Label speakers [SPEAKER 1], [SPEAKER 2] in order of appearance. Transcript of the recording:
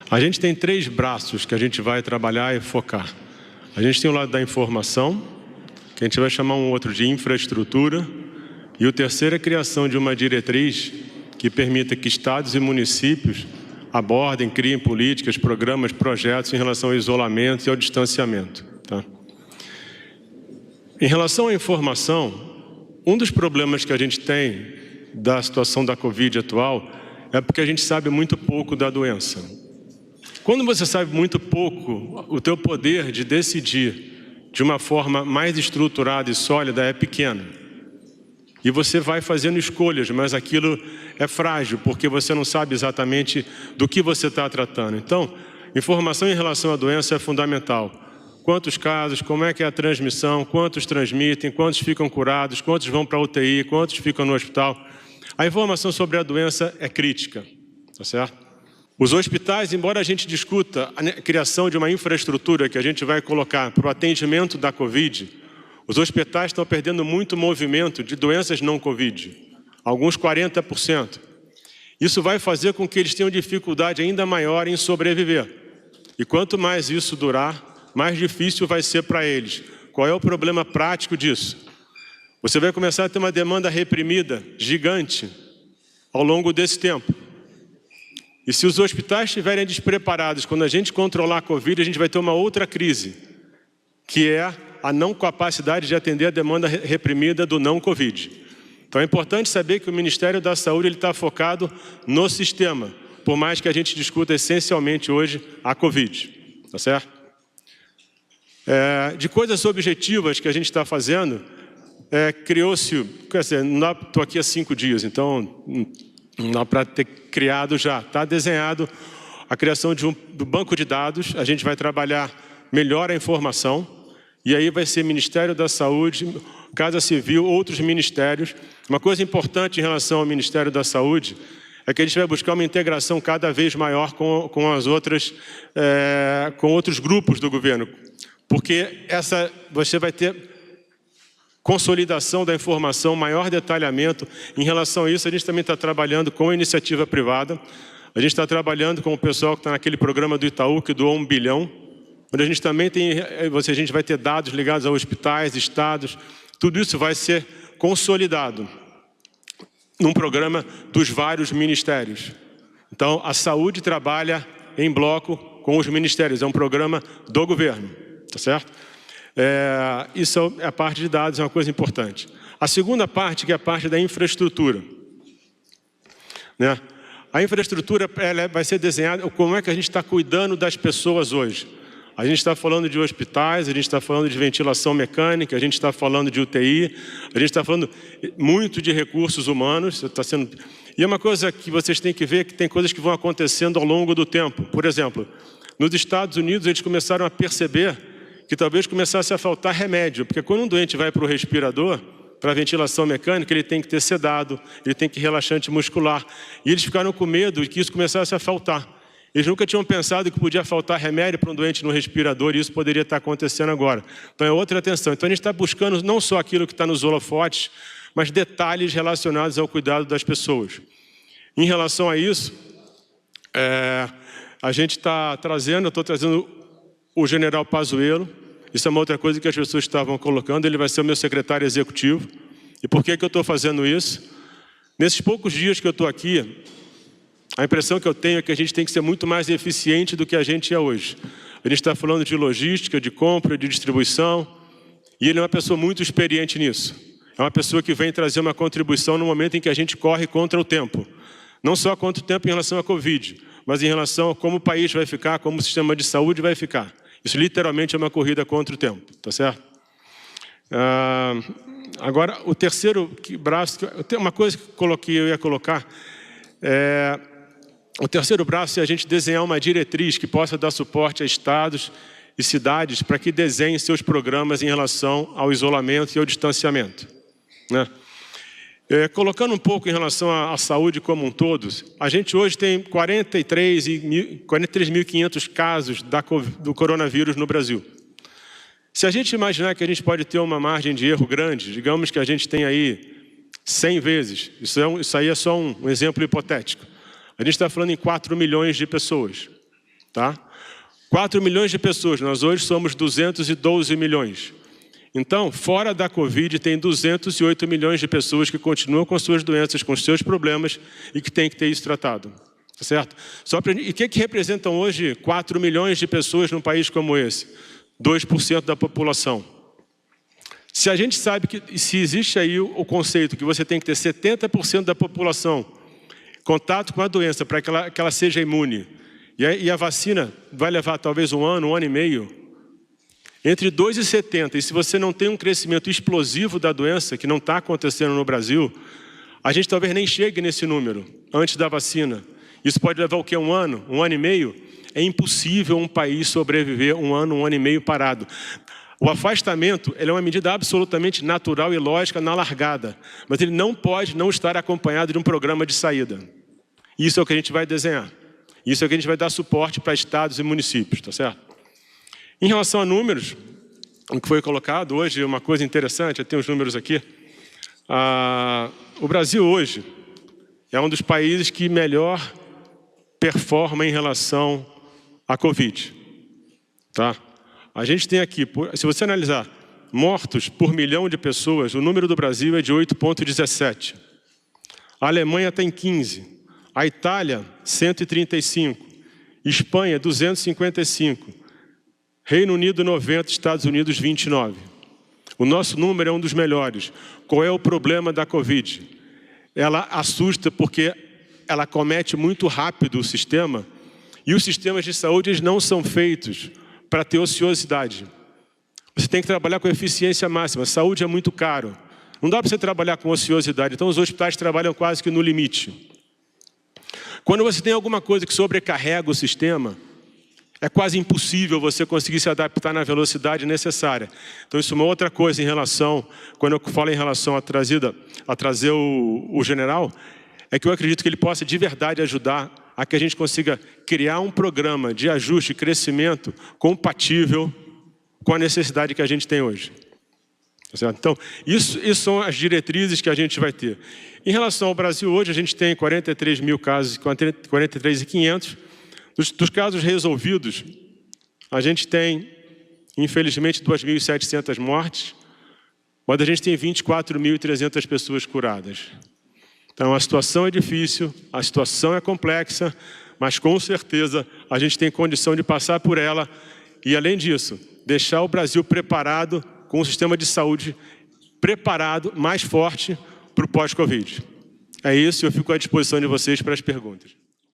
[SPEAKER 1] A gente tem 3 braços que a gente vai trabalhar e focar. A gente tem o lado da informação, que a gente vai chamar um outro de infraestrutura, e o terceiro é a criação de uma diretriz que permita que estados e municípios abordem, criem políticas, programas, projetos em relação ao isolamento e ao distanciamento. Tá? Em relação à informação, um dos problemas que a gente tem da situação da Covid atual é porque a gente sabe muito pouco da doença. Quando você sabe muito pouco, o teu poder de decidir de uma forma mais estruturada e sólida é pequeno. E você vai fazendo escolhas, mas aquilo é frágil, porque você não sabe exatamente do que você está tratando. Então, informação em relação à doença é fundamental. Quantos casos, como é que é a transmissão, quantos transmitem, quantos ficam curados, quantos vão para a UTI, quantos ficam no hospital. A informação sobre a doença é crítica, tá certo? Os hospitais, embora a gente discuta a criação de uma infraestrutura que a gente vai colocar para o atendimento da Covid, os hospitais estão perdendo muito movimento de doenças não Covid, alguns 40%. Isso vai fazer com que eles tenham dificuldade ainda maior em sobreviver. E quanto mais isso durar, mais difícil vai ser para eles. Qual é o problema prático disso? Você vai começar a ter uma demanda reprimida gigante ao longo desse tempo. E se os hospitais estiverem despreparados, quando a gente controlar a Covid, a gente vai ter uma outra crise, que é a não capacidade de atender a demanda reprimida do não Covid. Então é importante saber que o Ministério da Saúde está focado no sistema, por mais que a gente discuta essencialmente hoje a Covid, tá certo? De coisas objetivas que a gente está fazendo, criou-se, quer dizer, estou aqui há 5 dias, então não dá para ter criado já, está desenhado a criação do banco de dados, a gente vai trabalhar melhor a informação, e aí vai ser Ministério da Saúde, Casa Civil, outros ministérios. Uma coisa importante em relação ao Ministério da Saúde é que a gente vai buscar uma integração cada vez maior com as outras, com outros grupos do governo, porque você vai ter consolidação da informação, maior detalhamento. Em relação a isso, a gente também está trabalhando com a iniciativa privada. A gente está trabalhando com o pessoal que está naquele programa do Itaú, que doou 1 bilhão, onde a gente também tem, a gente vai ter dados ligados a hospitais, estados, tudo isso vai ser consolidado num programa dos vários ministérios. Então, a saúde trabalha em bloco com os ministérios, é um programa do governo, tá certo? Isso é a parte de dados, é uma coisa importante. A segunda parte, que é a parte da infraestrutura. Né? A infraestrutura ela vai ser desenhada, como é que a gente está cuidando das pessoas hoje. A gente está falando de hospitais, a gente está falando de ventilação mecânica, a gente está falando de UTI, a gente está falando muito de recursos humanos. E é uma coisa que vocês têm que ver, que tem coisas que vão acontecendo ao longo do tempo. Por exemplo, nos Estados Unidos eles começaram a perceber que talvez começasse a faltar remédio, porque quando um doente vai para o respirador, para a ventilação mecânica, ele tem que ter sedado, ele tem que ter relaxante muscular. E eles ficaram com medo de que isso começasse a faltar. Eles nunca tinham pensado que podia faltar remédio para um doente no respirador, e isso poderia estar acontecendo agora. Então é outra atenção. Então a gente está buscando não só aquilo que está nos holofotes, mas detalhes relacionados ao cuidado das pessoas. Em relação a isso, a gente está trazendo, eu estou trazendo o general Pazuello. Isso é uma outra coisa que as pessoas estavam colocando. Ele vai ser o meu secretário executivo. E por que eu estou fazendo isso? Nesses poucos dias que eu estou aqui, a impressão que eu tenho é que a gente tem que ser muito mais eficiente do que a gente é hoje. A gente está falando de logística, de compra, de distribuição, e ele é uma pessoa muito experiente nisso. É uma pessoa que vem trazer uma contribuição no momento em que a gente corre contra o tempo. Não só contra o tempo em relação à Covid, mas em relação a como o país vai ficar, como o sistema de saúde vai ficar. Isso literalmente é uma corrida contra o tempo, tá certo? Agora, o terceiro braço, uma coisa que eu ia colocar, o terceiro braço é a gente desenhar uma diretriz que possa dar suporte a estados e cidades para que desenhem seus programas em relação ao isolamento e ao distanciamento. Né? Colocando um pouco em relação à saúde como um todo, a gente hoje tem 43.500 casos do coronavírus no Brasil. Se a gente imaginar que a gente pode ter uma margem de erro grande, digamos que a gente tem aí 100 vezes, isso aí é só um exemplo hipotético. A gente está falando em 4 milhões de pessoas. tá? 4 milhões de pessoas, nós hoje somos 212 milhões. Então, fora da Covid, tem 208 milhões de pessoas que continuam com suas doenças, com seus problemas e que têm que ter isso tratado. Tá certo? E o que representam hoje 4 milhões de pessoas num país como esse? 2% da população. Se a gente sabe que se existe aí o conceito que você tem que ter 70% da população contato com a doença para que ela seja imune, e a vacina vai levar talvez um ano e meio, entre 2 e 70, e se você não tem um crescimento explosivo da doença, que não está acontecendo no Brasil, a gente talvez nem chegue nesse número antes da vacina. Isso pode levar o quê? Um ano e meio? É impossível um país sobreviver um ano e meio parado. O afastamento ele é uma medida absolutamente natural e lógica na largada, mas ele não pode não estar acompanhado de um programa de saída. Isso é o que a gente vai desenhar. Isso é o que a gente vai dar suporte para estados e municípios, tá certo? Em relação a números, o que foi colocado hoje, uma coisa interessante, eu tenho os números aqui. O Brasil hoje é um dos países que melhor performa em relação à Covid. Tá? A gente tem aqui, se você analisar mortos por milhão de pessoas, o número do Brasil é de 8,17. A Alemanha tem 15. A Itália, 135. Espanha, 255. Reino Unido, 90. Estados Unidos, 29. O nosso número é um dos melhores. Qual é o problema da Covid? Ela assusta porque ela comete muito rápido o sistema, e os sistemas de saúde eles não são feitos para ter ociosidade. Você tem que trabalhar com eficiência máxima. Saúde é muito caro. Não dá para você trabalhar com ociosidade. Então os hospitais trabalham quase que no limite. Quando você tem alguma coisa que sobrecarrega o sistema, é quase impossível você conseguir se adaptar na velocidade necessária. Então isso é uma outra coisa em relação, quando eu falo em relação a trazer o general, é que eu acredito que ele possa de verdade ajudar a que a gente consiga criar um programa de ajuste e crescimento compatível com a necessidade que a gente tem hoje. Certo? Então, isso são as diretrizes que a gente vai ter. Em relação ao Brasil, hoje a gente tem 43 mil casos, 43.500. Dos casos resolvidos, a gente tem, infelizmente, 2.700 mortes, mas a gente tem 24.300 pessoas curadas. Então, a situação é difícil, a situação é complexa, mas com certeza a gente tem condição de passar por ela e, além disso, deixar o Brasil preparado, com um sistema de saúde preparado, mais forte para o pós-Covid. É isso, eu fico à disposição de vocês para as perguntas.